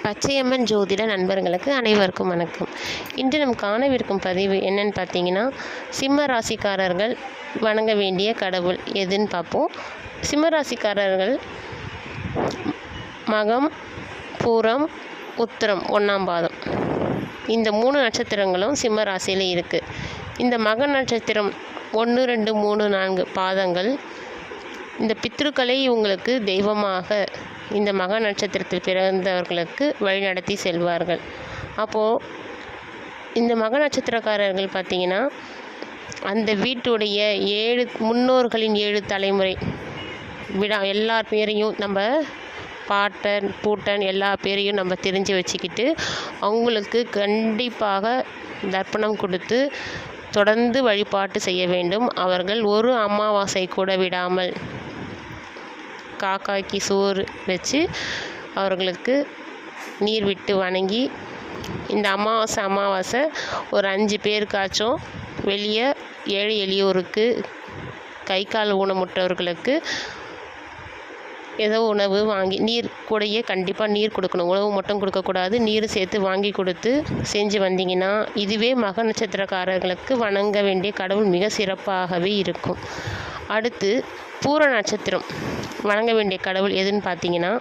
பச்சையம்மன் ஜோதிட நண்பர்களுக்கு அனைவருக்கும் வணக்கம். இன்று நாம் காணவிருக்கும் பதிவு என்னன்னு பார்த்தீங்கன்னா, சிம்ம ராசிக்காரர்கள் வணங்க வேண்டிய கடவுள் எதுன்னு பார்ப்போம். சிம்ம ராசிக்காரர்கள் மகம், பூரம், உத்திரம் 1ஆம் பாதம் இந்த 3 நட்சத்திரங்களும் சிம்ம ராசியில் இருக்குது. இந்த மக நட்சத்திரம் 1, 2, 3, 4 பாதங்கள் இந்த பித்ருக்களை இவங்களுக்கு தெய்வமாக இந்த மக நட்சத்திரத்தில் பிறந்தவர்களுக்கு வழிநடத்தி செல்வார்கள். அப்போது இந்த மக நட்சத்திரக்காரர்கள் பார்த்திங்கன்னா, அந்த வீட்டுடைய 7 முன்னோர்களின் 7 தலைமுறை எல்லார் பேரையும் நம்ம பாட்டன் பூட்டன் எல்லா பேரையும் நம்ம தெரிஞ்சு வச்சுக்கிட்டு அவங்களுக்கு கண்டிப்பாக தர்ப்பணம் கொடுத்து தொடர்ந்து வழிபாட்டு செய்ய வேண்டும். அவர்கள் ஒரு அமாவாசை கூட விடாமல் காக்காய்க்கு சோறு வச்சு அவர்களுக்கு நீர் விட்டு வணங்கி, இந்த அமாவாசை ஒரு 5 பேருக்காச்சும் வெளியே ஏழை எளியோருக்கு கை கால் ஊனமுற்றவர்களுக்கு ஏதோ உணவு வாங்கி நீர் கூடயே கண்டிப்பாக நீர் கொடுக்கணும். உணவு மட்டும் கொடுக்கக்கூடாது, நீர் சேர்த்து வாங்கி கொடுத்து செஞ்சு வந்தீங்கன்னா இதுவே மக நட்சத்திரக்காரர்களுக்கு வணங்க வேண்டிய கடவுள் மிக சிறப்பாகவே இருக்கும். அடுத்து பூர நட்சத்திரம் வணங்க வேண்டிய கடவுள் எதுன்னு பார்த்தீங்கன்னா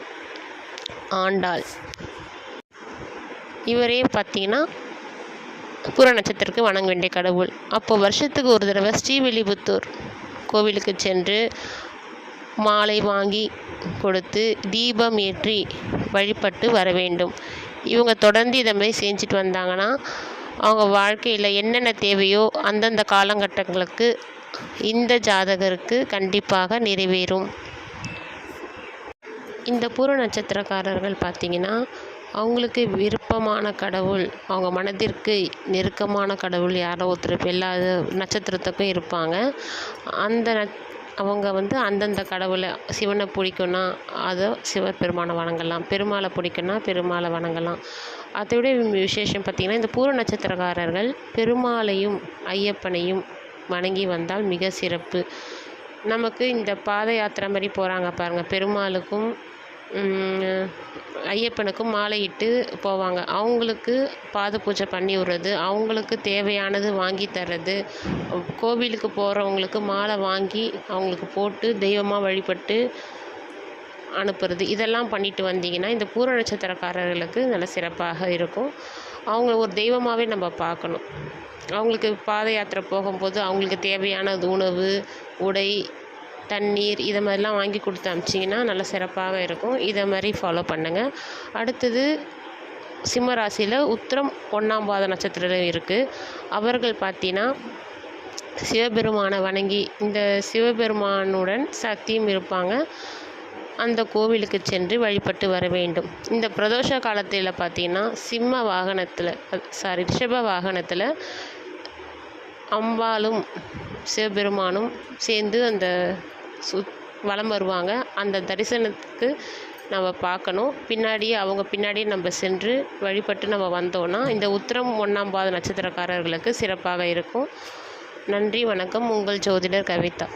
ஆண்டாள். இவரே பார்த்தீங்கன்னா பூர நட்சத்திரத்துக்கு வணங்க வேண்டிய கடவுள். அப்போது வருஷத்துக்கு ஒரு தடவை ஸ்ரீவில்லிபுத்தூர் கோவிலுக்கு சென்று மாலை வாங்கி கொடுத்து தீபம் ஏற்றி வழிபட்டு வர வேண்டும். இவங்க தொடர்ந்து இதை மாதிரி செஞ்சுட்டு வந்தாங்கன்னா அவங்க வாழ்க்கையில் என்னென்ன தேவையோ அந்தந்த காலகட்டங்களுக்கு இந்த ஜாதகருக்கு கண்டிப்பாக நிறைவேறும். இந்த பூர நட்சத்திரக்காரர்கள் பார்த்திங்கன்னா, அவங்களுக்கு விருப்பமான கடவுள், அவங்க மனதிற்கு நெருக்கமான கடவுள் யாரோ ஒருத்தர் எல்லா நட்சத்திரத்துக்கும் இருப்பாங்க. அவங்க அந்தந்த கடவுளை, சிவனை பிடிக்குன்னா அதை சிவபெருமானை வணங்கலாம், பெருமாளை பிடிக்குன்னா பெருமாளை வணங்கலாம். அதோட விசேஷம் பார்த்திங்கன்னா, இந்த பூர நட்சத்திரக்காரர்கள் பெருமாளையும் ஐயப்பனையும் வணங்கி வந்தால் மிக சிறப்பு. நமக்கு இந்த பாத யாத்திரை மாதிரி போகிறாங்க பாருங்கள், பெருமாளுக்கும் ஐயப்பனுக்கும் மாலையிட்டு போவாங்க. அவங்களுக்கு பாத பூஜை பண்ணி விடுறது, அவங்களுக்கு தேவையானது வாங்கி தர்றது, கோவிலுக்கு போகிறவங்களுக்கு மாலை வாங்கி அவங்களுக்கு போட்டு தெய்வமாக வழிபட்டு அனுப்புறது, இதெல்லாம் பண்ணிட்டு வந்தீங்கன்னா இந்த பூர நட்சத்திரக்காரர்களுக்கு நல்ல சிறப்பாக இருக்கும். அவங்க ஒரு தெய்வமாகவே நம்ம பார்க்கணும். அவங்களுக்கு பாத யாத்திரை போகும்போது அவங்களுக்கு தேவையான உணவு, உடை, தண்ணீர் இதை மாதிரிலாம் வாங்கி கொடுத்து அனுப்பிச்சிங்கன்னா நல்ல சிறப்பாக இருக்கும். இதை மாதிரி ஃபாலோ பண்ணுங்கள். அடுத்தது சிம்ம ராசியில் உத்திரம் 1ஆம் பாத நட்சத்திரம் இருக்குது. அவர்கள் பார்த்தீங்கன்னா சிவபெருமானை வணங்கி, இந்த சிவபெருமானுடன் சக்தியும் இருப்பாங்க, அந்த கோவிலுக்கு சென்று வழிபட்டு வர வேண்டும். இந்த பிரதோஷ காலத்தில் பார்த்திங்கன்னா ரிஷப வாகனத்தில் அம்பாளும் சிவபெருமானும் சேர்ந்து அந்த வலம் வருவாங்க. அந்த தரிசனத்துக்கு நம்ம பார்க்கணும். அவங்க பின்னாடியே நம்ம சென்று வழிபட்டு நம்ம வந்தோன்னா இந்த உத்திரம் 1ஆம் பாத நட்சத்திரக்காரர்களுக்கு சிறப்பாக இருக்கும். நன்றி, வணக்கம். உங்கள் ஜோதிடர் கவிதா.